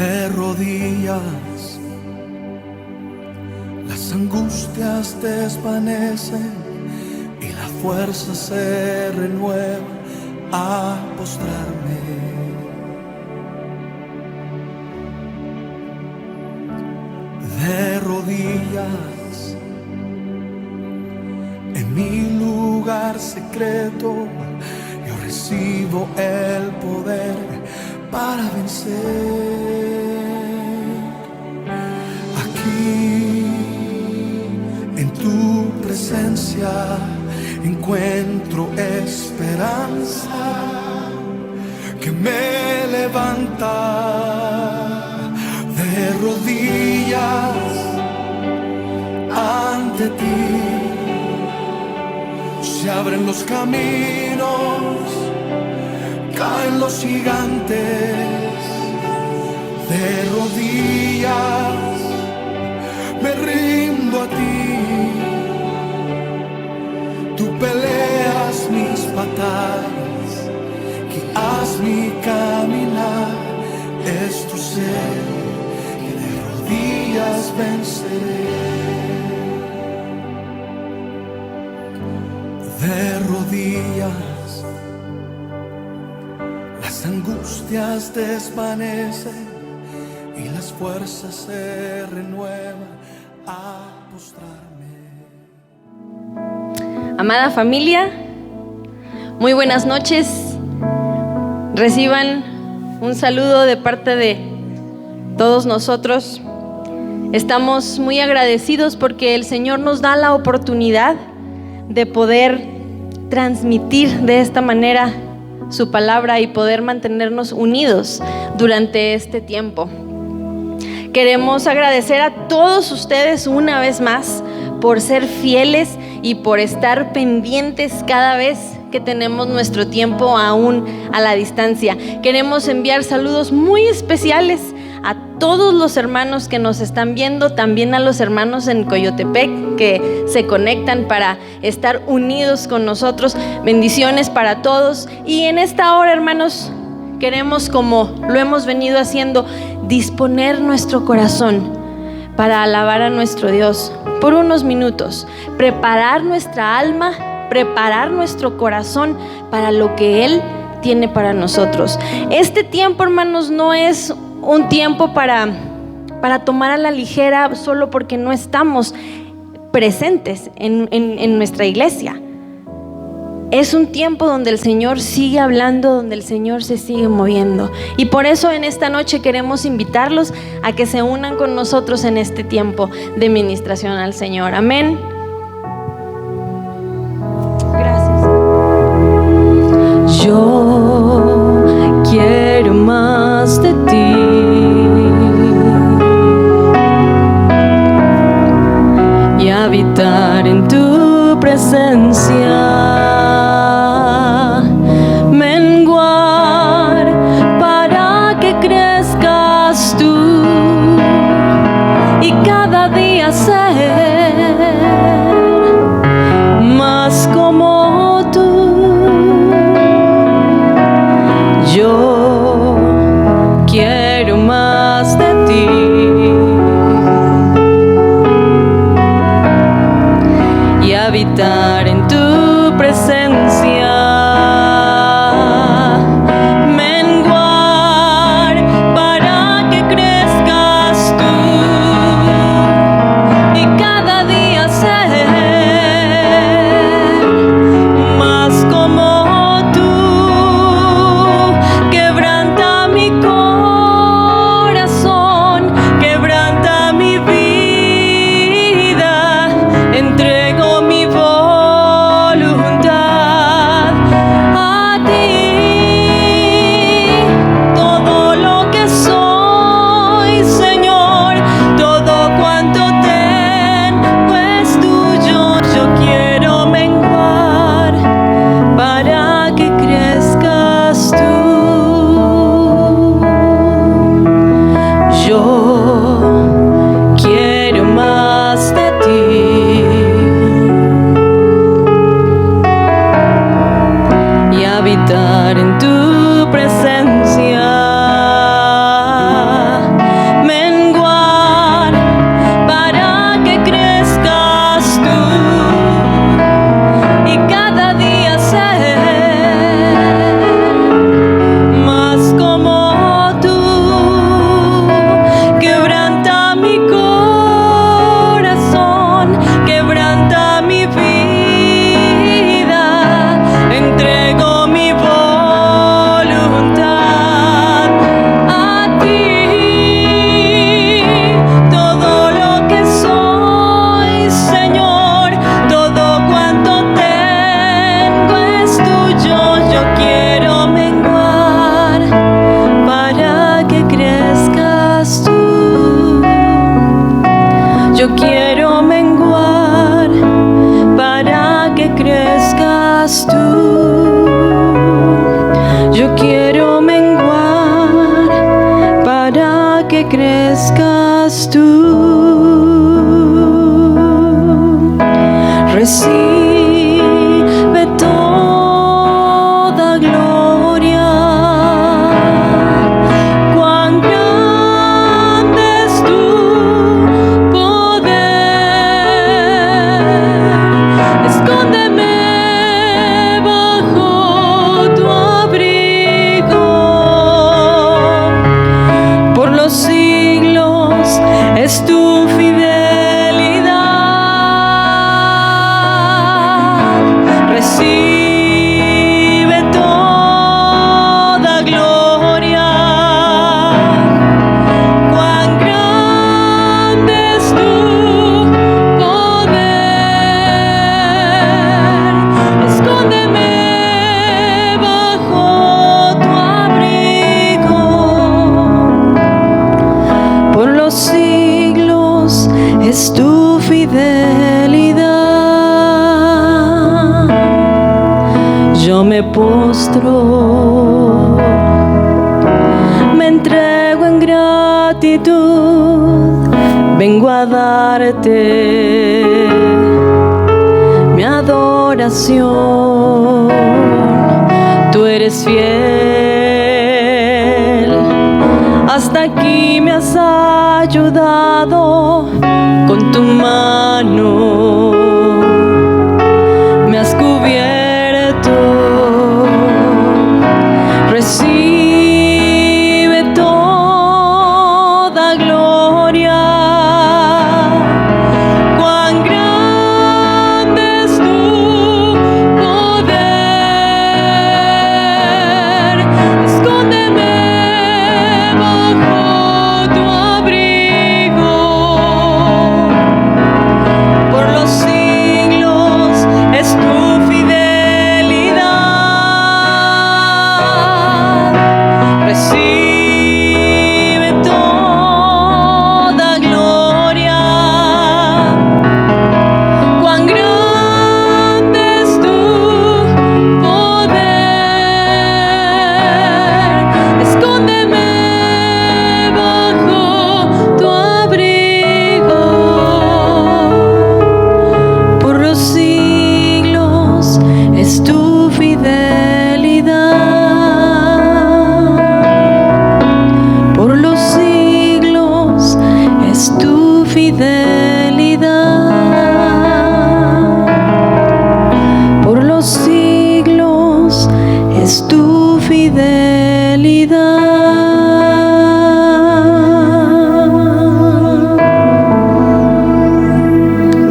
De rodillas, las angustias desvanecen y la fuerza se renueva a postrarme. De rodillas, en mi lugar secreto, yo recibo el poder para vencer. Aquí, en tu presencia, encuentro esperanza que me levanta. De rodillas ante ti se abren los caminos, caen los gigantes. De rodillas me rindo a ti. Tú peleas mis batallas, guías mi caminar. Es tu ser que de rodillas venceré. De rodillas las angustias desvanecen y las fuerzas se renuevan a postrarme. Amada familia, muy buenas noches. Reciban un saludo de parte de todos nosotros. Estamos muy agradecidos porque el Señor nos da la oportunidad de poder transmitir de esta manera su palabra y poder mantenernos unidos durante este tiempo. Queremos agradecer a todos ustedes una vez más por ser fieles y por estar pendientes cada vez que tenemos nuestro tiempo aún a la distancia. Queremos enviar saludos muy especiales a todos los hermanos que nos están viendo, también a los hermanos en Coyotepec que se conectan para estar unidos con nosotros. Bendiciones para todos. Y en esta hora, hermanos, queremos, como lo hemos venido haciendo, disponer nuestro corazón para alabar a nuestro Dios por unos minutos, preparar nuestra alma, preparar nuestro corazón para lo que Él tiene para nosotros. Este tiempo, hermanos, no es un tiempo para tomar a la ligera solo porque no estamos presentes en nuestra iglesia. Es un tiempo donde el Señor sigue hablando, donde el Señor se sigue moviendo. Y por eso en esta noche queremos invitarlos a que se unan con nosotros en este tiempo de ministración al Señor. Amén. Gracias. Yo quiero más de ti. Y habitar en tu presencia. Más como tú, yo quiero más de ti y habitar en tu presencia. Entrego mi voz. Yo quiero menguar para que crezcas tú. Yo quiero menguar para que crezcas tú. Recibe toda gloria. Cuán grande es tu poder. Escóndeme bajo tu abrigo. Por los siglos es tu fidelidad. Recibe toda gloria. Cuán grande es tu poder. Escóndeme bajo tu abrigo. Por los siglos es tu fidelidad. Yo me postro, me entrego en gratitud, vengo a darte mi adoración. Tú eres fiel, hasta aquí me has ayudado con tu mano, me has cubierto. Recibe toda gloria. Cuán grande es tu poder. Escóndeme bajo tu abrigo. Por los siglos es tu fidelidad. Recibe toda gloria. Cuán grande es tu poder. Escóndeme bajo tu abrigo. Por los siglos es tu fidelidad. Por los siglos es tu fidelidad. Por los siglos es tu fidelidad.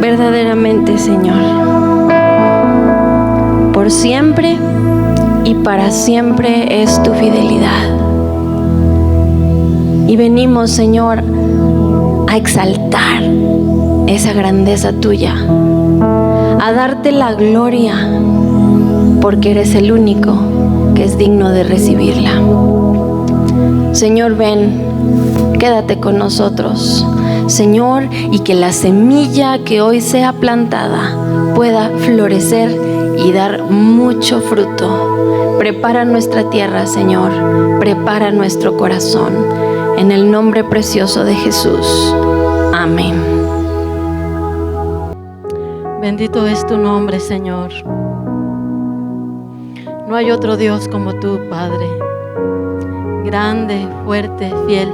Verdaderamente, Señor, por siempre y para siempre es tu fidelidad. Y venimos, Señor, a exaltar esa grandeza tuya, a darte la gloria, porque eres el único que es digno de recibirla. Señor, ven, quédate con nosotros, Señor, y que la semilla que hoy sea plantada pueda florecer y dar mucho fruto. Prepara nuestra tierra, Señor, prepara nuestro corazón, en el nombre precioso de Jesús. Amén. Bendito es tu nombre, Señor. No hay otro Dios como tú, Padre. Grande, fuerte, fiel,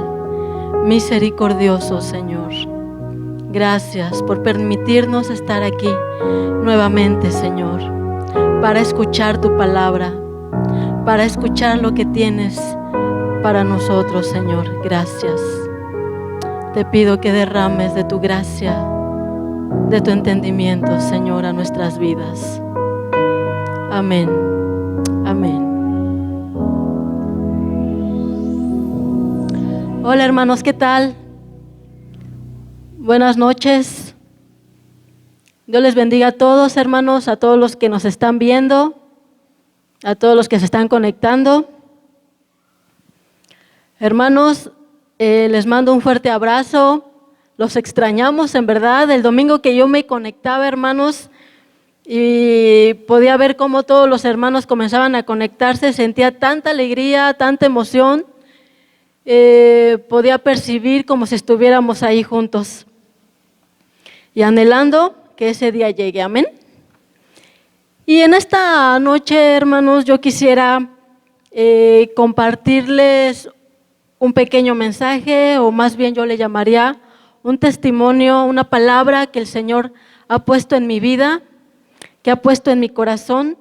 misericordioso, Señor. Gracias por permitirnos estar aquí nuevamente, Señor, para escuchar tu palabra, para escuchar lo que tienes para nosotros, Señor. Gracias. Te pido que derrames de tu gracia, de tu entendimiento, Señor, a nuestras vidas. Amén. Amén. Hola, hermanos, ¿qué tal? Buenas noches. Dios les bendiga a todos, hermanos, a todos los que nos están viendo, a todos los que se están conectando. Hermanos, les mando un fuerte abrazo. los extrañamos en verdad. El domingo que yo me conectaba, hermanos, y podía ver cómo todos los hermanos comenzaban a conectarse, sentía tanta alegría, tanta emoción, podía percibir como si estuviéramos ahí juntos. Y anhelando que ese día llegue, amén. Y en esta noche, hermanos, yo quisiera compartirles un pequeño mensaje, o más bien yo le llamaría un testimonio, una palabra que el Señor ha puesto en mi vida, que ha puesto en mi corazón.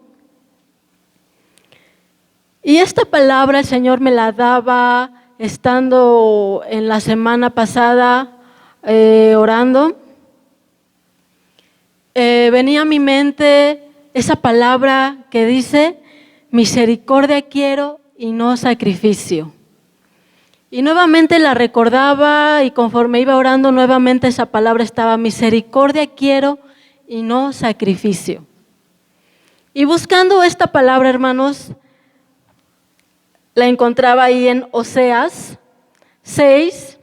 Y esta palabra el Señor me la daba estando en la semana pasada orando. Venía a mi mente esa palabra que dice: misericordia quiero y no sacrificio. Y nuevamente la recordaba, y conforme iba orando nuevamente esa palabra estaba: misericordia quiero y no sacrificio. Y buscando esta palabra, hermanos, la encontraba ahí en Oseas 6,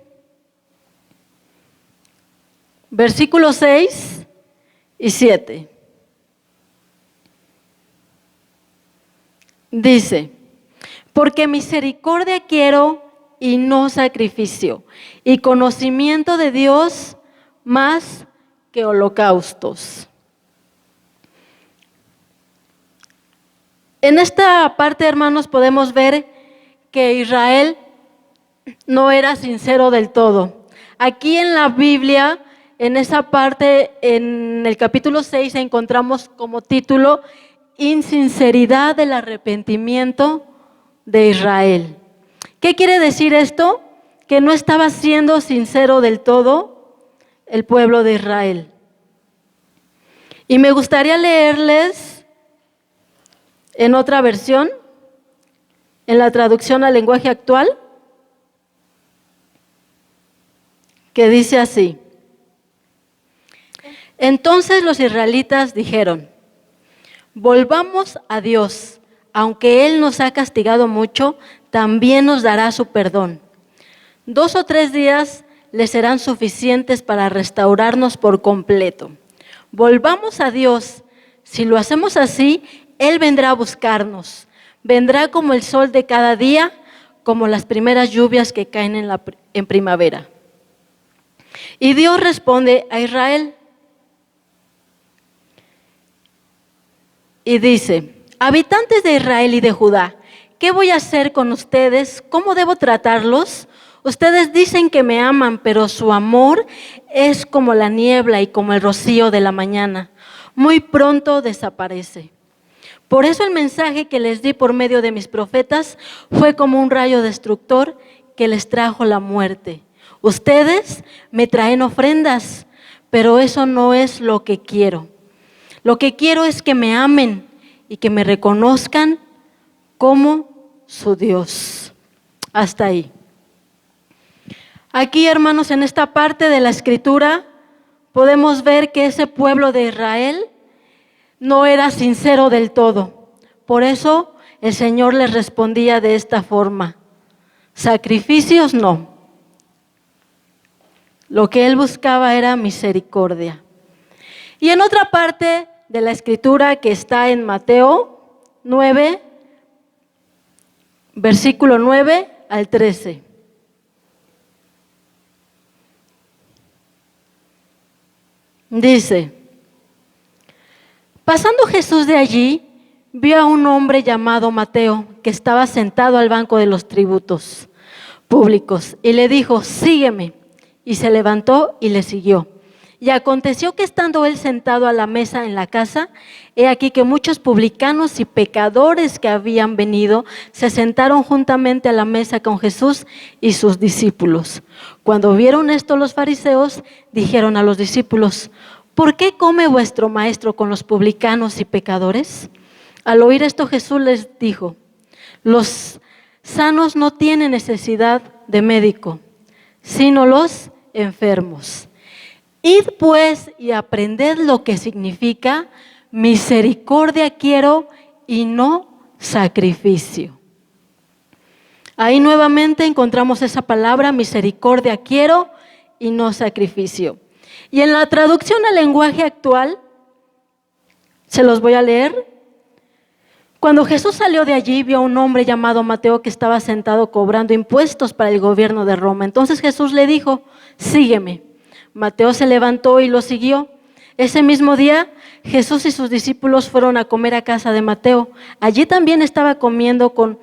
versículos 6 y 7. Dice: porque misericordia quiero y no sacrificio, y conocimiento de Dios más que holocaustos. En esta parte, hermanos, podemos ver que Israel no era sincero del todo. Aquí en la Biblia, en esa parte, en el capítulo 6, encontramos como título: insinceridad del arrepentimiento de Israel. ¿Qué quiere decir esto? Que no estaba siendo sincero del todo el pueblo de Israel. Y me gustaría leerles en otra versión, en la traducción al lenguaje actual, que dice así: entonces los israelitas dijeron: volvamos a Dios, aunque Él nos ha castigado mucho, también nos dará su perdón. 2 o 3 días les serán suficientes para restaurarnos por completo. Volvamos a Dios. Si lo hacemos así, Él vendrá a buscarnos. Vendrá como el sol de cada día, como las primeras lluvias que caen en primavera. Y Dios responde a Israel y dice: habitantes de Israel y de Judá, ¿qué voy a hacer con ustedes? ¿Cómo debo tratarlos? Ustedes dicen que me aman, pero su amor es como la niebla y como el rocío de la mañana. Muy pronto desaparece. Por eso el mensaje que les di por medio de mis profetas fue como un rayo destructor que les trajo la muerte. Ustedes me traen ofrendas, pero eso no es lo que quiero. Lo que quiero es que me amen y que me reconozcan como su Dios. Hasta ahí. Aquí, hermanos, en esta parte de la Escritura podemos ver que ese pueblo de Israel no era sincero del todo. Por eso el Señor les respondía de esta forma: sacrificios no. Lo que Él buscaba era misericordia. Y en otra parte de la Escritura que está en Mateo 9, versículo 9 al 13. Dice: pasando Jesús de allí, vio a un hombre llamado Mateo, que estaba sentado al banco de los tributos públicos, y le dijo: sígueme. Y se levantó y le siguió. Y aconteció que estando él sentado a la mesa en la casa, he aquí que muchos publicanos y pecadores que habían venido se sentaron juntamente a la mesa con Jesús y sus discípulos. Cuando vieron esto los fariseos, dijeron a los discípulos: ¿por qué come vuestro maestro con los publicanos y pecadores? Al oír esto, Jesús les dijo: los sanos no tienen necesidad de médico, sino los enfermos. Id pues y aprended lo que significa misericordia quiero y no sacrificio. Ahí nuevamente encontramos esa palabra: misericordia quiero y no sacrificio. Y en la traducción al lenguaje actual, se los voy a leer. Cuando Jesús salió de allí, vio a un hombre llamado Mateo que estaba sentado cobrando impuestos para el gobierno de Roma. Entonces Jesús le dijo, sígueme. Mateo se levantó y lo siguió. Ese mismo día, Jesús y sus discípulos fueron a comer a casa de Mateo. Allí también estaba comiendo con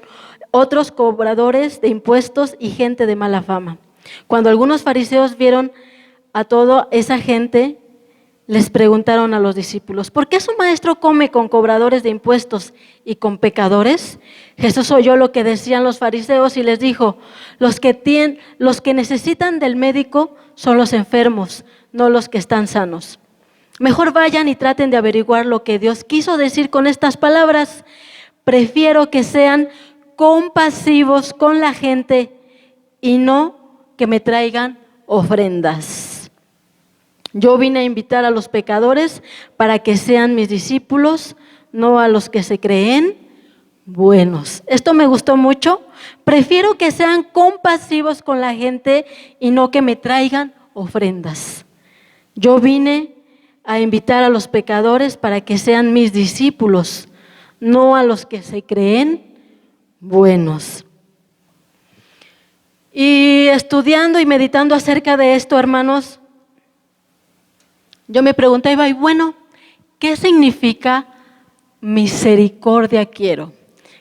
otros cobradores de impuestos y gente de mala fama. Cuando algunos fariseos vieron a toda esa gente, les preguntaron a los discípulos, ¿por qué su maestro come con cobradores de impuestos y con pecadores? Jesús oyó lo que decían los fariseos y les dijo, los que necesitan del médico son los enfermos, no los que están sanos. Mejor vayan y traten de averiguar lo que Dios quiso decir con estas palabras. Prefiero que sean compasivos con la gente y no que me traigan ofrendas. Yo vine a invitar a los pecadores para que sean mis discípulos, no a los que se creen buenos. Esto me gustó mucho. Prefiero que sean compasivos con la gente y no que me traigan ofrendas. Yo vine a invitar a los pecadores para que sean mis discípulos, no a los que se creen buenos. Y estudiando y meditando acerca de esto, hermanos, yo me preguntaba, y bueno, ¿qué significa misericordia quiero?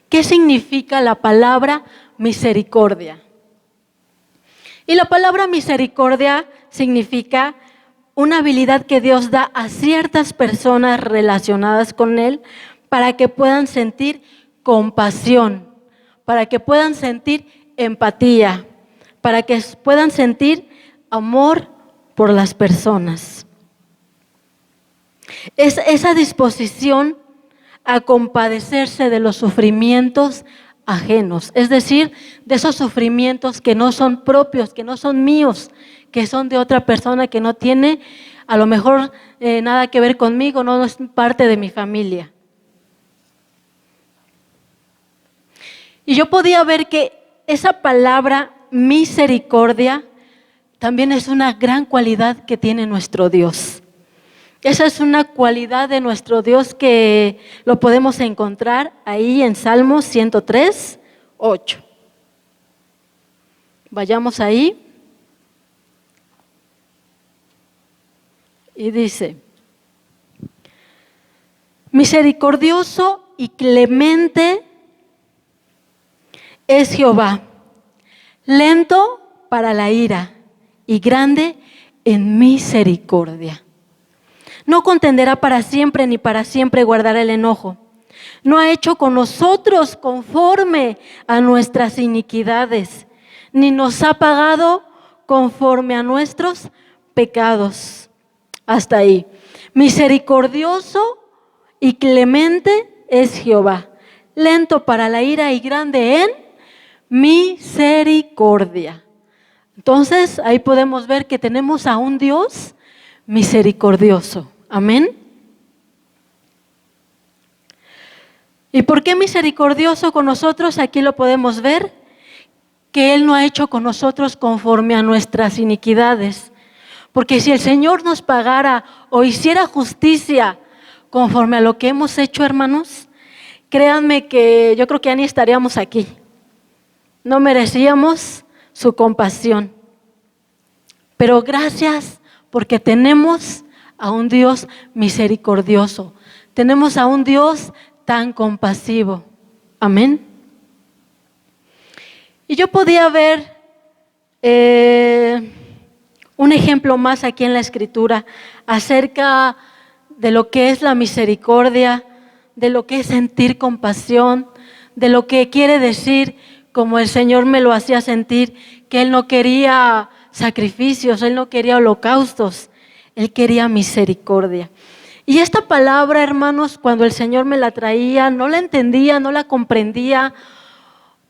¿Qué significa la palabra misericordia? Y la palabra misericordia significa una habilidad que Dios da a ciertas personas relacionadas con Él para que puedan sentir compasión, para que puedan sentir empatía, para que puedan sentir amor por las personas. Es esa disposición a compadecerse de los sufrimientos ajenos, es decir, de esos sufrimientos que no son propios, que no son míos, que son de otra persona que no tiene a lo mejor nada que ver conmigo, no es parte de mi familia. Y yo podía ver que esa palabra misericordia también es una gran cualidad que tiene nuestro Dios. Esa es una cualidad de nuestro Dios que lo podemos encontrar ahí en Salmos 103, 8. Vayamos ahí. Y dice, misericordioso y clemente es Jehová, lento para la ira y grande en misericordia. No contenderá para siempre, ni para siempre guardará el enojo. No ha hecho con nosotros conforme a nuestras iniquidades, ni nos ha pagado conforme a nuestros pecados. Hasta ahí. Misericordioso y clemente es Jehová, lento para la ira y grande en misericordia. Entonces, ahí podemos ver que tenemos a un Dios misericordioso. Amén. ¿Y por qué misericordioso con nosotros? Aquí lo podemos ver, que Él no ha hecho con nosotros conforme a nuestras iniquidades. Porque si el Señor nos pagara o hiciera justicia conforme a lo que hemos hecho, hermanos, créanme que yo creo que ya ni estaríamos aquí. No merecíamos su compasión. Pero gracias porque tenemos a un Dios misericordioso. Tenemos a un Dios tan compasivo. Amén. Y yo podía ver un ejemplo más aquí en la Escritura acerca de lo que es la misericordia, de lo que es sentir compasión, de lo que quiere decir, como el Señor me lo hacía sentir, que Él no quería sacrificios, Él no quería holocaustos, Él quería misericordia. Y esta palabra, hermanos, cuando el Señor me la traía, no la entendía, no la comprendía,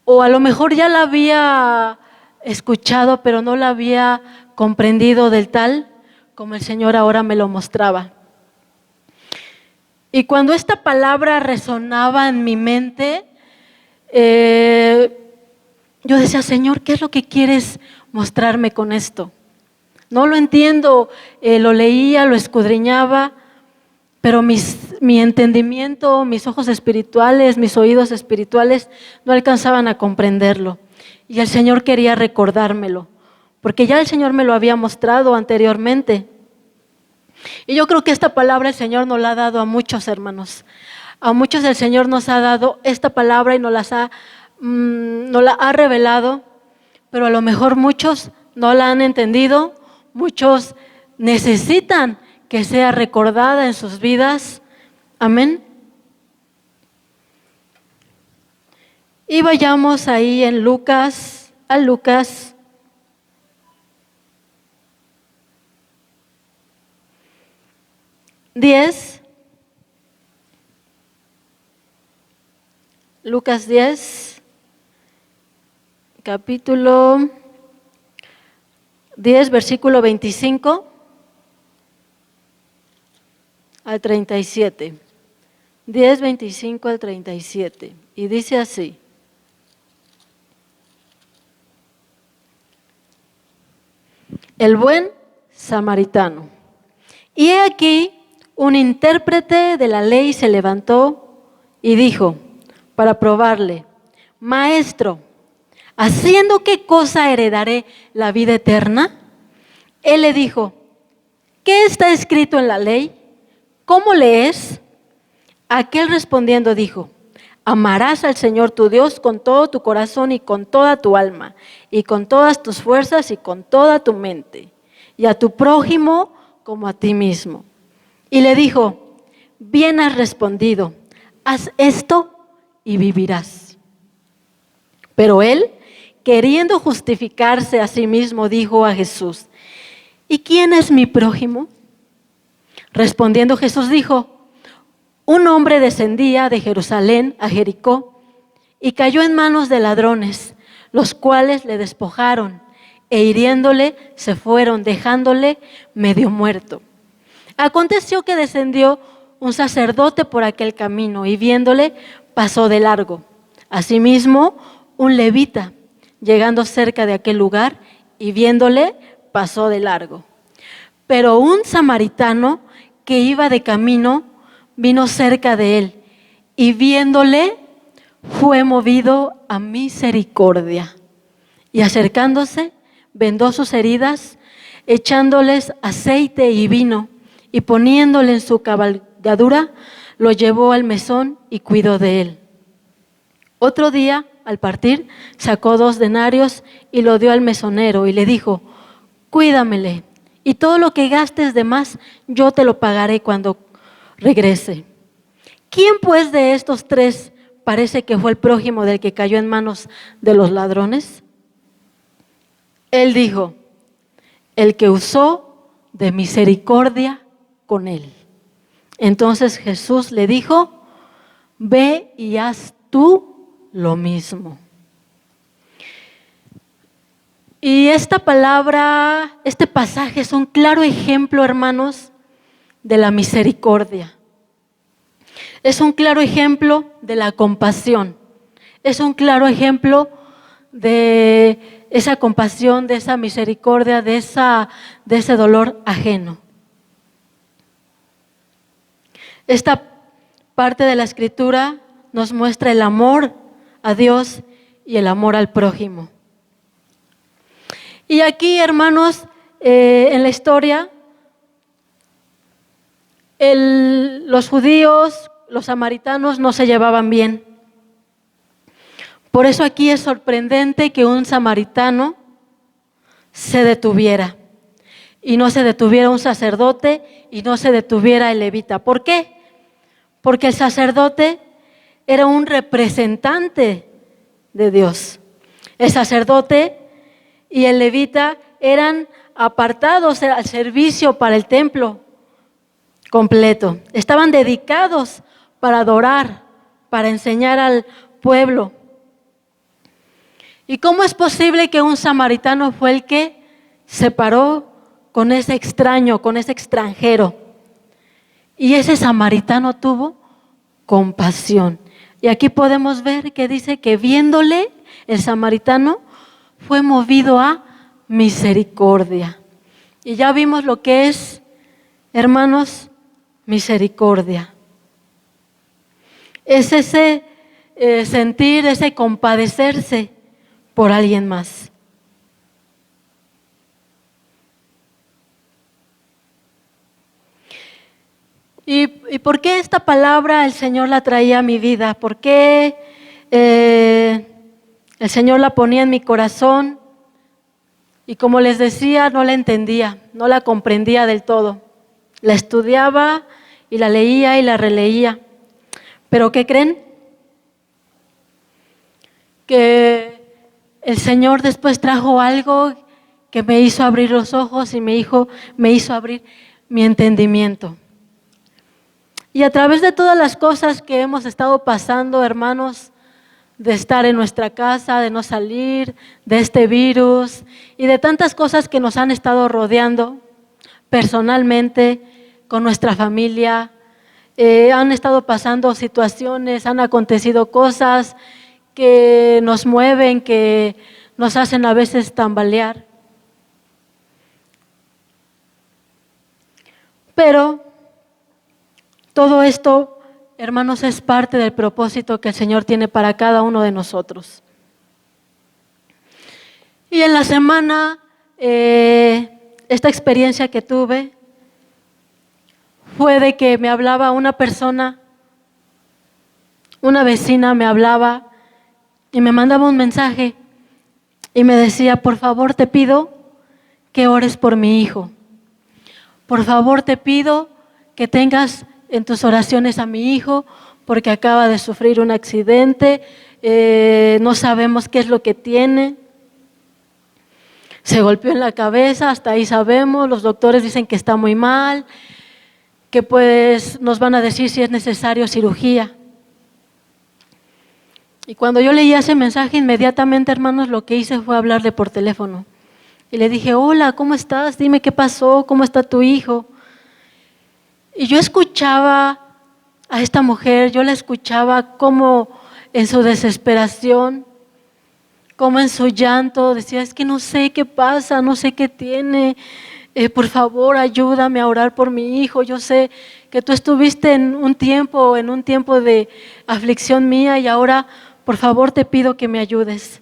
o a lo mejor ya la había escuchado, pero no la había comprendido del tal como el Señor ahora me lo mostraba. Y cuando esta palabra resonaba en mi mente, yo decía, Señor, ¿qué es lo que quieres mostrarme con esto? No lo entiendo, lo leía, lo escudriñaba, pero mi entendimiento, mis ojos espirituales, mis oídos espirituales no alcanzaban a comprenderlo. Y el Señor quería recordármelo, porque ya el Señor me lo había mostrado anteriormente. Y yo creo que esta palabra el Señor nos la ha dado a muchos hermanos. A muchos el Señor nos ha dado esta palabra y nos la ha revelado, pero a lo mejor muchos no la han entendido, muchos necesitan que sea recordada en sus vidas. Amén. Y vayamos ahí en Lucas 10. Lucas 10, capítulo 10, versículo 25 al 37. 10, 25 al 37. Y dice así: el buen samaritano. Y he aquí, un intérprete de la ley se levantó y dijo, para probarle: Maestro, ¿haciendo qué cosa heredaré la vida eterna? Él le dijo: ¿qué está escrito en la ley? ¿Cómo lees? Aquel respondiendo dijo: amarás al Señor tu Dios con todo tu corazón y con toda tu alma, y con todas tus fuerzas y con toda tu mente, y a tu prójimo como a ti mismo. Y le dijo: bien has respondido, haz esto y vivirás. Pero él, queriendo justificarse a sí mismo, dijo a Jesús: ¿y quién es mi prójimo? Respondiendo Jesús dijo: un hombre descendía de Jerusalén a Jericó y cayó en manos de ladrones, los cuales le despojaron e hiriéndole se fueron, dejándole medio muerto. Aconteció que descendió un sacerdote por aquel camino y viéndole pasó de largo. Asimismo, un levita, llegando cerca de aquel lugar y viéndole, pasó de largo. Pero un samaritano que iba de camino vino cerca de él y viéndole fue movido a misericordia. Y acercándose, vendó sus heridas, echándoles aceite y vino, y poniéndole en su cabalgadura, lo llevó al mesón y cuidó de él. Otro día, al partir, sacó 2 denarios y lo dio al mesonero y le dijo: cuídamele, y todo lo que gastes de más, yo te lo pagaré cuando regrese. ¿Quién pues de estos 3 parece que fue el prójimo del que cayó en manos de los ladrones? Él dijo: el que usó de misericordia con él. Entonces Jesús le dijo: ve y haz tú lo mismo. Y esta palabra, este pasaje es un claro ejemplo, hermanos, de la misericordia. Es un claro ejemplo de la compasión. Es un claro ejemplo de esa compasión, de esa misericordia, de ese dolor ajeno. Esta parte de la Escritura nos muestra el amor a Dios y el amor al prójimo. Y aquí, hermanos, en la historia, los judíos, los samaritanos no se llevaban bien. Por eso aquí es sorprendente que un samaritano se detuviera. Y no se detuviera un sacerdote y no se detuviera el levita. ¿Por qué? Porque el sacerdote era un representante de Dios. El sacerdote y el levita eran apartados al servicio para el templo completo. Estaban dedicados para adorar, para enseñar al pueblo. ¿Y cómo es posible que un samaritano fue el que se paró con ese extraño, con ese extranjero? Y ese samaritano tuvo compasión. Y aquí podemos ver que dice que viéndole, el samaritano fue movido a misericordia. Y ya vimos lo que es, hermanos, misericordia. Es ese sentir, ese compadecerse por alguien más. ¿Y por qué esta palabra el Señor la traía a mi vida? ¿Por qué el Señor la ponía en mi corazón? Y como les decía, no la entendía, no la comprendía del todo. La estudiaba y la leía y la releía. ¿Pero qué creen? Que el Señor después trajo algo que me hizo abrir los ojos y me hizo abrir mi entendimiento. Y a través de todas las cosas que hemos estado pasando, hermanos, de estar en nuestra casa, de no salir, de este virus y de tantas cosas que nos han estado rodeando personalmente, con nuestra familia, han estado pasando situaciones, han acontecido cosas que nos mueven, que nos hacen a veces tambalear. Pero todo esto, hermanos, es parte del propósito que el Señor tiene para cada uno de nosotros. Y en la semana, esta experiencia que tuve fue de que me hablaba una persona, una vecina me hablaba y me mandaba un mensaje y me decía: por favor te pido que ores por mi hijo. Por favor te pido que tengas en tus oraciones a mi hijo, porque acaba de sufrir un accidente, no sabemos qué es lo que tiene. Se golpeó en la cabeza, hasta ahí sabemos, los doctores dicen que está muy mal, que pues nos van a decir si es necesario cirugía. Y cuando yo leí ese mensaje, inmediatamente, hermanos, lo que hice fue hablarle por teléfono. Y le dije: hola, ¿cómo estás? Dime qué pasó, ¿cómo está tu hijo? Y yo escuchaba a esta mujer, yo la escuchaba como en su desesperación, como en su llanto, decía: es que no sé qué pasa, no sé qué tiene, por favor ayúdame a orar por mi hijo, yo sé que tú estuviste en un tiempo de aflicción mía y ahora por favor te pido que me ayudes.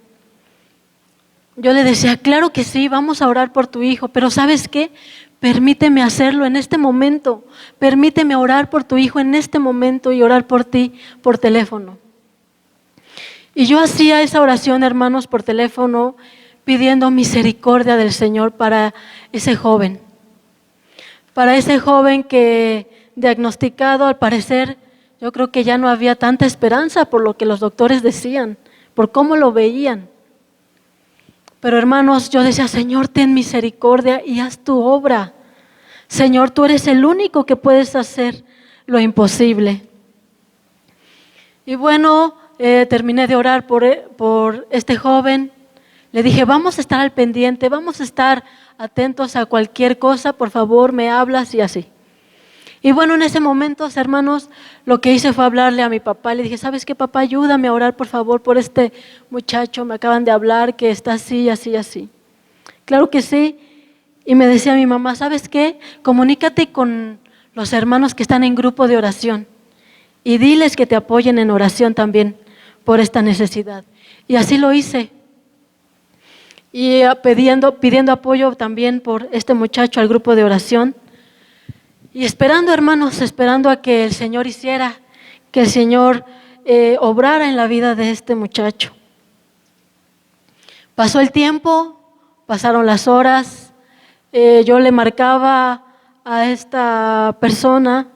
Yo le decía: claro que sí, vamos a orar por tu hijo, pero ¿sabes qué? Permíteme hacerlo en este momento, permíteme orar por tu hijo en este momento y orar por ti por teléfono. Y yo hacía esa oración, hermanos, por teléfono, pidiendo misericordia del Señor para ese joven que diagnosticado, al parecer, yo creo que ya no había tanta esperanza por lo que los doctores decían, por cómo lo veían. Pero hermanos, yo decía: Señor, ten misericordia y haz tu obra. Señor, tú eres el único que puedes hacer lo imposible. Y bueno, terminé de orar por este joven. Le dije: vamos a estar al pendiente, vamos a estar atentos a cualquier cosa, por favor me hablas y así. Y bueno, en ese momento, hermanos, lo que hice fue hablarle a mi papá. Le dije: ¿sabes qué, papá? Ayúdame a orar, por favor, por este muchacho. Me acaban de hablar que está así, así, así. Claro que sí. Y me decía mi mamá: ¿sabes qué? Comunícate con los hermanos que están en grupo de oración y diles que te apoyen en oración también por esta necesidad. Y así lo hice. Y pidiendo apoyo también por este muchacho al grupo de oración. Y esperando, hermanos, esperando a que el Señor hiciera, que el Señor obrara en la vida de este muchacho. Pasó el tiempo, pasaron las horas, yo le marcaba a esta persona,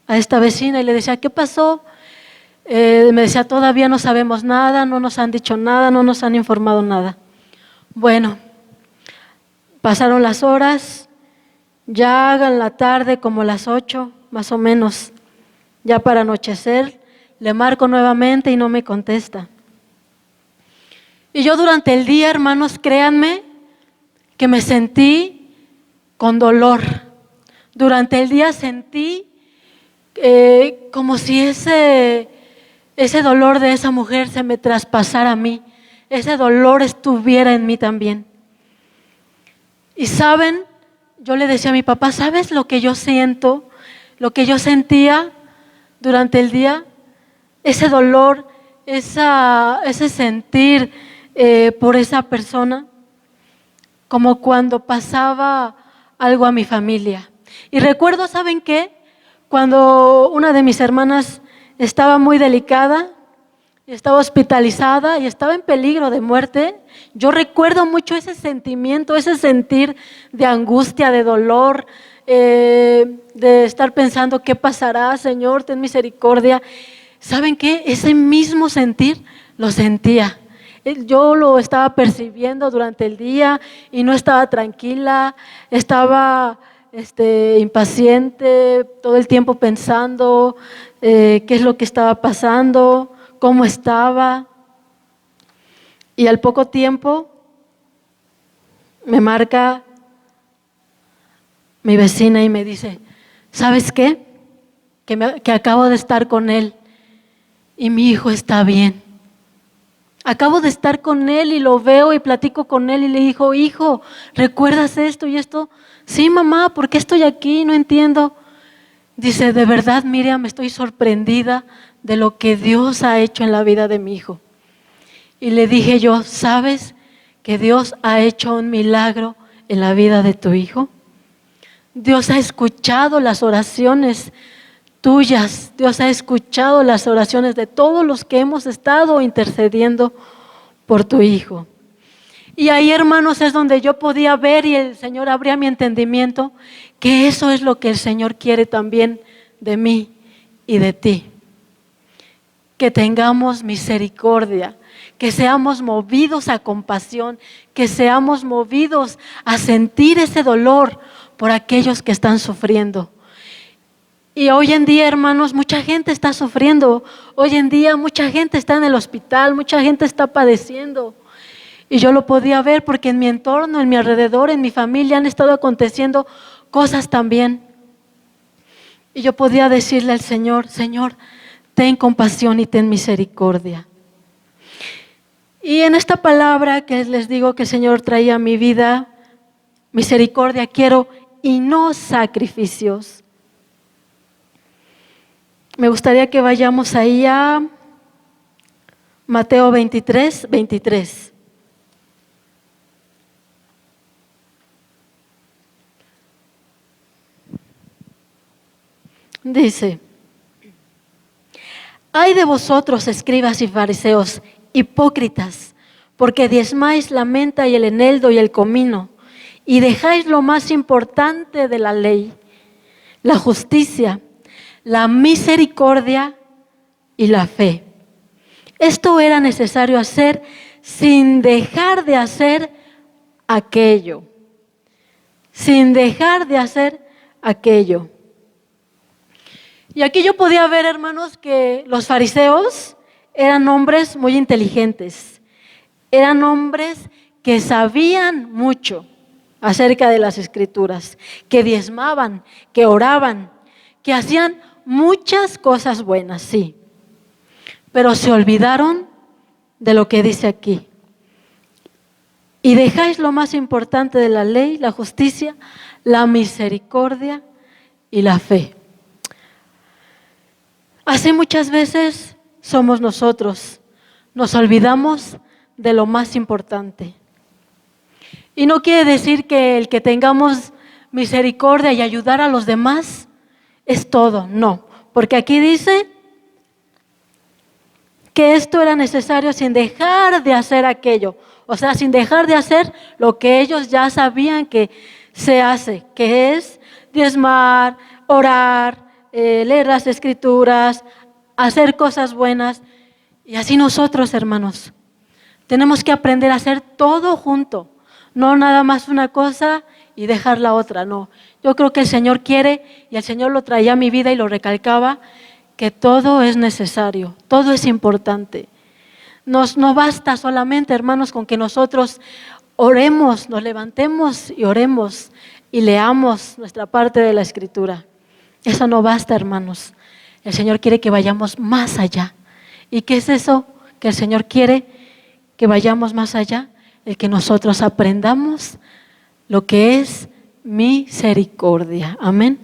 a esta vecina, y le decía: ¿qué pasó? Me decía: todavía no sabemos nada, no nos han dicho nada, no nos han informado nada. Bueno, pasaron las horas. Ya hagan la tarde, como las 8, más o menos, ya para anochecer, le marco nuevamente y no me contesta. Y yo durante el día, hermanos, créanme que me sentí con dolor. Durante el día sentí como si ese dolor de esa mujer se me traspasara a mí, ese dolor estuviera en mí también. Y saben, yo le decía a mi papá, ¿sabes lo que yo siento? Lo que yo sentía durante el día, ese dolor, ese sentir por esa persona, como cuando pasaba algo a mi familia. Y recuerdo, ¿saben qué? Cuando una de mis hermanas estaba muy delicada, estaba hospitalizada y estaba en peligro de muerte, yo recuerdo mucho ese sentimiento, ese sentir de angustia, de dolor, de estar pensando, ¿qué pasará, Señor? Ten misericordia. ¿Saben qué? Ese mismo sentir lo sentía. Yo lo estaba percibiendo durante el día y no estaba tranquila, estaba impaciente, todo el tiempo pensando qué es lo que estaba pasando, cómo estaba. Y al poco tiempo me marca mi vecina y me dice, ¿sabes qué? Que acabo de estar con él y mi hijo está bien. Acabo de estar con él y lo veo y platico con él y le digo, hijo, ¿recuerdas esto y esto? Sí, mamá, ¿por qué estoy aquí? No entiendo. Dice, de verdad, Miriam, estoy sorprendida de lo que Dios ha hecho en la vida de mi hijo. Y le dije yo, ¿sabes que Dios ha hecho un milagro en la vida de tu hijo? Dios ha escuchado las oraciones tuyas, Dios ha escuchado las oraciones de todos los que hemos estado intercediendo por tu hijo. Y ahí, hermanos, es donde yo podía ver y el Señor abría mi entendimiento, que eso es lo que el Señor quiere también de mí y de ti. Que tengamos misericordia, que seamos movidos a compasión, que seamos movidos a sentir ese dolor por aquellos que están sufriendo. Y hoy en día, hermanos, mucha gente está sufriendo. Hoy en día mucha gente está en el hospital, mucha gente está padeciendo. Y yo lo podía ver porque en mi entorno, en mi alrededor, en mi familia han estado aconteciendo cosas también. Y yo podía decirle al Señor, Señor, ten compasión y ten misericordia. Y en esta palabra que les digo que el Señor traía a mi vida, misericordia quiero y no sacrificios. Me gustaría que vayamos ahí a Mateo 23, 23. Dice, ay de vosotros, escribas y fariseos, hipócritas, porque diezmáis la menta y el eneldo y el comino, y dejáis lo más importante de la ley, la justicia, la misericordia y la fe. Esto era necesario hacer sin dejar de hacer aquello. Sin dejar de hacer aquello. Y aquí yo podía ver, hermanos, que los fariseos eran hombres muy inteligentes. Eran hombres que sabían mucho acerca de las Escrituras, que diezmaban, que oraban, que hacían muchas cosas buenas, sí, pero se olvidaron de lo que dice aquí. Y dejáis lo más importante de la ley, la justicia, la misericordia y la fe. Así muchas veces somos nosotros, nos olvidamos de lo más importante. Y no quiere decir que el que tengamos misericordia y ayudar a los demás es todo, no, porque aquí dice que esto era necesario sin dejar de hacer aquello, o sea, sin dejar de hacer lo que ellos ya sabían que se hace, que es diezmar, orar, leer las Escrituras, hacer cosas buenas. Y así nosotros, hermanos, tenemos que aprender a hacer todo junto, no nada más una cosa y dejar la otra, no. Yo creo que el Señor quiere, y el Señor lo traía a mi vida y lo recalcaba, que todo es necesario, todo es importante. No basta solamente, hermanos, con que nosotros oremos, nos levantemos y oremos y leamos nuestra parte de la Escritura. Eso no basta, hermanos. El Señor quiere que vayamos más allá. ¿Y qué es eso que el Señor quiere? Que vayamos más allá, el que nosotros aprendamos lo que es misericordia. Amén.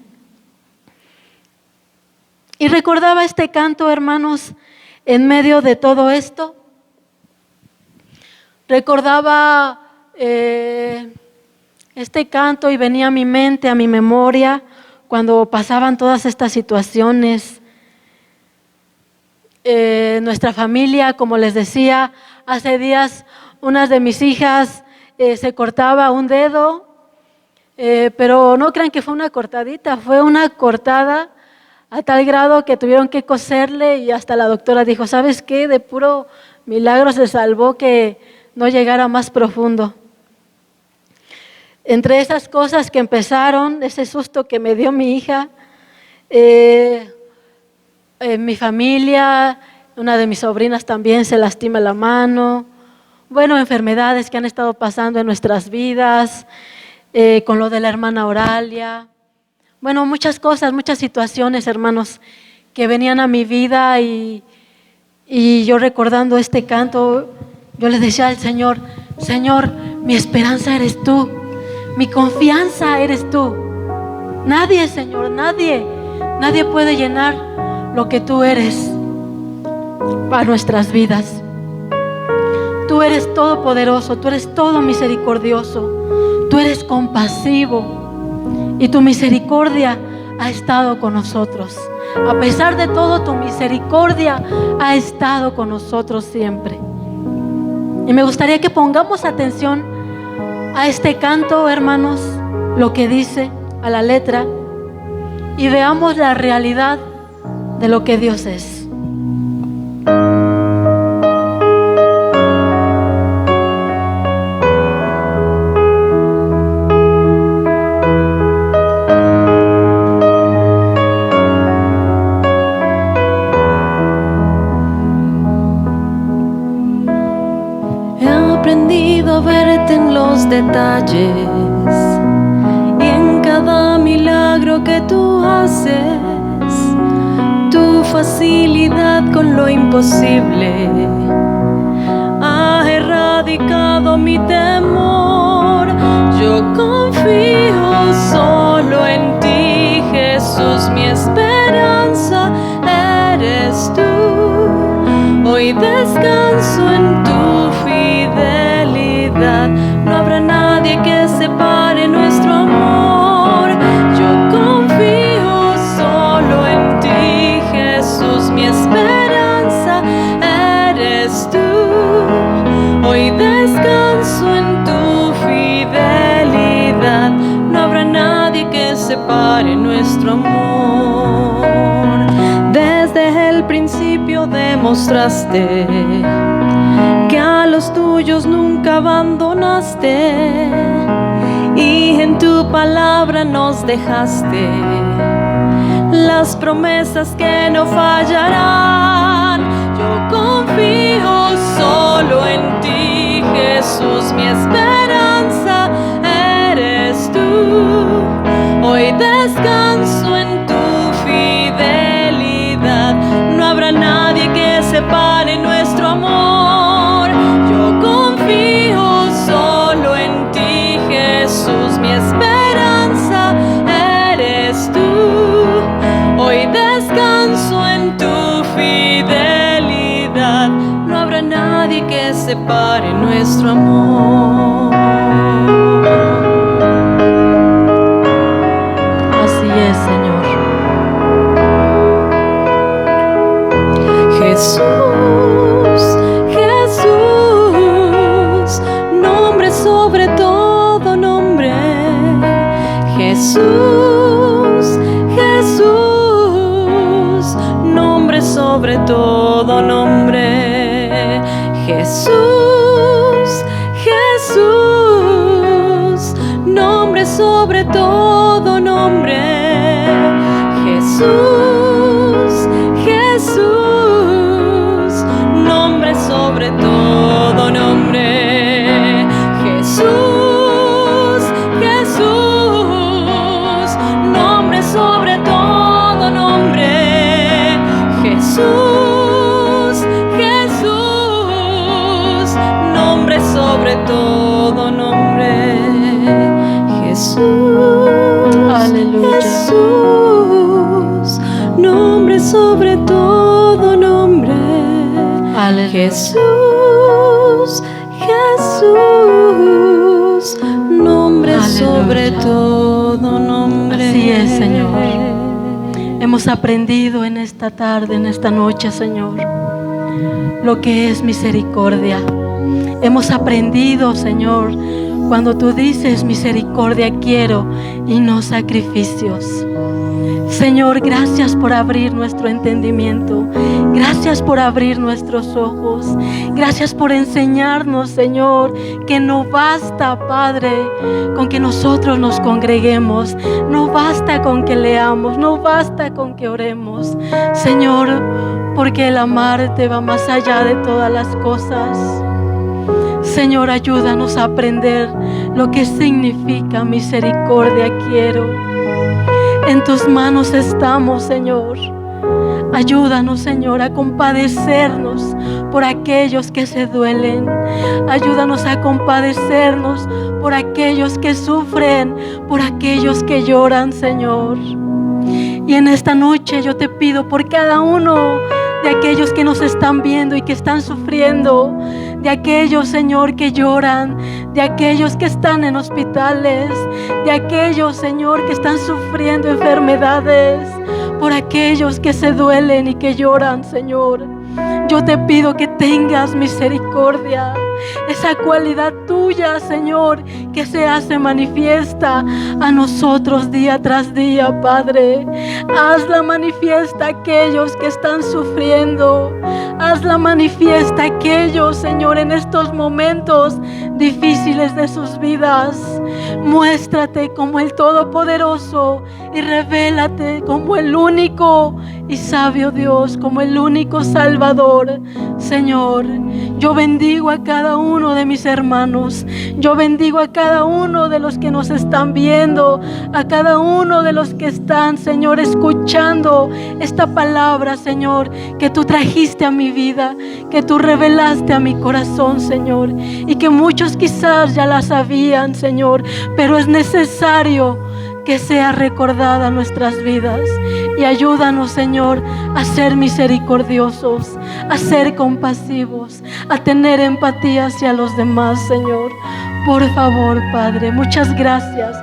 Y recordaba este canto, hermanos, en medio de todo esto. Recordaba este canto y venía a mi mente, a mi memoria, cuando pasaban todas estas situaciones. Nuestra familia, como les decía, hace días una de mis hijas se cortaba un dedo, pero no crean que fue una cortadita, fue una cortada a tal grado que tuvieron que coserle y hasta la doctora dijo, ¿sabes qué? De puro milagro se salvó que no llegara más profundo. Entre esas cosas que empezaron, ese susto que me dio mi hija, mi familia, una de mis sobrinas también se lastima la mano. Bueno, enfermedades que han estado pasando en nuestras vidas, con lo de la hermana Oralia. Bueno, muchas cosas, muchas situaciones, hermanos, que venían a mi vida y yo recordando este canto, yo le decía al Señor, Señor, mi esperanza eres tú, mi confianza eres tú. Nadie, Señor, nadie puede llenar lo que tú eres para nuestras vidas. Tú eres todopoderoso, tú eres todo misericordioso, tú eres compasivo y tu misericordia ha estado con nosotros. A pesar de todo, tu misericordia ha estado con nosotros siempre. Y me gustaría que pongamos atención a este canto, hermanos, lo que dice, a la letra, y veamos la realidad de lo que Dios es. Verte en los detalles y en cada milagro que tú haces, tu facilidad con lo imposible ha erradicado mi temor. Yo confío solo en ti, Jesús, mi esperanza eres tú. Hoy descanso en tu fidelidad. No habrá nadie que separe nuestro amor. Yo confío solo en ti, Jesús, mi esperanza eres tú. Hoy descanso en tu fidelidad. No habrá nadie que separe nuestro amor. Desde el principio demostraste que a los tuyos nunca abandonaste y en tu palabra nos dejaste las promesas que no fallarán. Yo confío solo en ti, Jesús, mi esperanza eres tú. Hoy descanso en tu fidelidad. No habrá nadie que separe nuestro amor. Yo confío solo en ti, Jesús, mi esperanza eres tú. Hoy descanso en tu fidelidad. No habrá nadie que separe nuestro amor. Así es, Señor. Jesús, Jesús, nombre sobre todo nombre. Jesús, Jesús, nombre sobre todo nombre. Jesús, Jesús, nombre sobre todo nombre. Jesús, Jesús, nombre sobre todo nombre. Jesús, Jesús, nombre sobre todo nombre. Jesús, Jesús, Aleluya. Jesús, nombre sobre todo nombre. Aleluya. Jesús, Jesús, nombre Aleluya. sobre todo nombre. Así es, Señor. Hemos aprendido en esta tarde, en esta noche, Señor, lo que es misericordia. Hemos aprendido, Señor, cuando tú dices misericordia quiero y no sacrificios. Señor, gracias por abrir nuestro entendimiento. Gracias por abrir nuestros ojos. Gracias por enseñarnos, Señor, que no basta, Padre, con que nosotros nos congreguemos. No basta con que leamos. No basta con que oremos. Señor, porque el amarte va más allá de todas las cosas. Señor, ayúdanos a aprender lo que significa misericordia quiero. En tus manos estamos, Señor. Ayúdanos, Señor, a compadecernos por aquellos que se duelen. Ayúdanos a compadecernos por aquellos que sufren, por aquellos que lloran, Señor. Y en esta noche yo te pido por cada uno de aquellos que nos están viendo y que están sufriendo, de aquellos, Señor, que lloran, de aquellos que están en hospitales, de aquellos, Señor, que están sufriendo enfermedades, por aquellos que se duelen y que lloran, Señor. Yo te pido que tengas misericordia, esa cualidad tuya, Señor, que se hace manifiesta a nosotros día tras día, Padre. Hazla manifiesta a aquellos que están sufriendo. Hazla manifiesta a aquellos, Señor, en estos momentos difíciles de sus vidas. Muéstrate como el Todopoderoso y revélate como el único y sabio Dios, como el único Salvador. Señor, yo bendigo a cada uno de mis hermanos. Yo bendigo a cada uno de los que nos están viendo, a cada uno de los que están, Señor, escuchando esta palabra, Señor, que tú trajiste a mi vida, que tú revelaste a mi corazón, Señor, y que muchos quizás ya la sabían, Señor, pero es necesario que sea recordada nuestras vidas. Y ayúdanos, Señor, a ser misericordiosos, a ser compasivos, a tener empatía hacia los demás, Señor. Por favor, Padre, muchas gracias,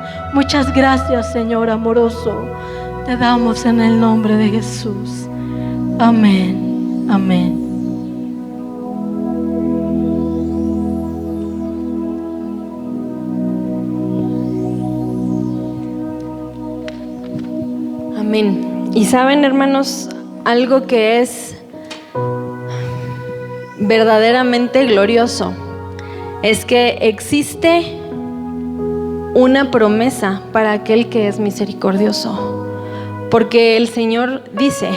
Señor amoroso. Te damos en el nombre de Jesús. Amén, amén. Amén. Y saben, hermanos, algo que es verdaderamente glorioso es que existe una promesa para aquel que es misericordioso, porque el Señor dice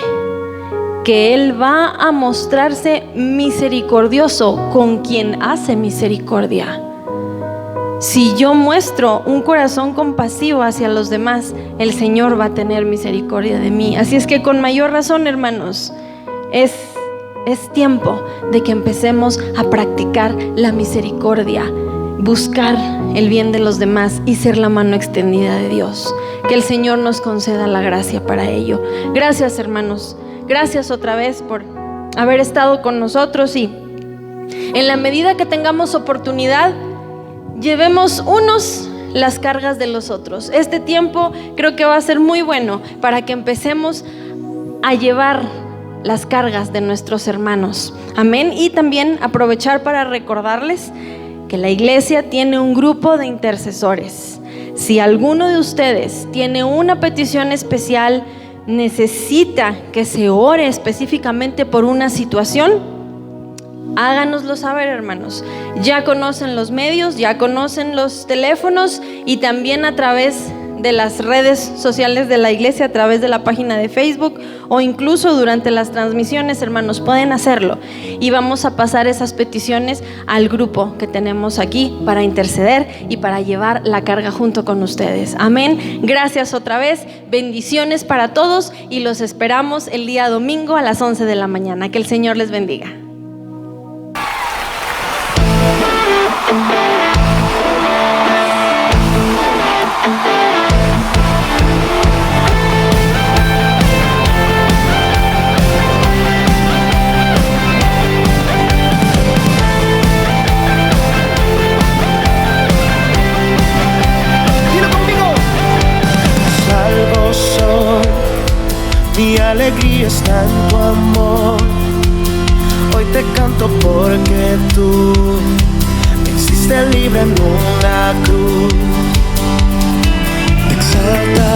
que Él va a mostrarse misericordioso con quien hace misericordia. Si yo muestro un corazón compasivo hacia los demás, el Señor va a tener misericordia de mí. Así es que con mayor razón, hermanos, es tiempo de que empecemos a practicar la misericordia, buscar el bien de los demás y ser la mano extendida de Dios. Que el Señor nos conceda la gracia para ello. Gracias, hermanos. Gracias otra vez por haber estado con nosotros, y en la medida que tengamos oportunidad, llevemos unos las cargas de los otros. Este tiempo creo que va a ser muy bueno para que empecemos a llevar las cargas de nuestros hermanos. Amén. Y también aprovechar para recordarles que la iglesia tiene un grupo de intercesores. Si alguno de ustedes tiene una petición especial, necesita que se ore específicamente por una situación, háganoslo saber, hermanos. Ya conocen los medios, ya conocen los teléfonos, y también a través de las redes sociales de la iglesia, a través de la página de Facebook, o incluso durante las transmisiones, hermanos, pueden hacerlo. Y vamos a pasar esas peticiones al grupo que tenemos aquí para interceder y para llevar la carga junto con ustedes. Amén. Gracias otra vez. Bendiciones para todos, y los esperamos el día domingo a las 11 de la mañana. Que el Señor les bendiga. Thank you. alegría está en tu amor. Hoy te canto porque tú me hiciste libre en una cruz. Te exalta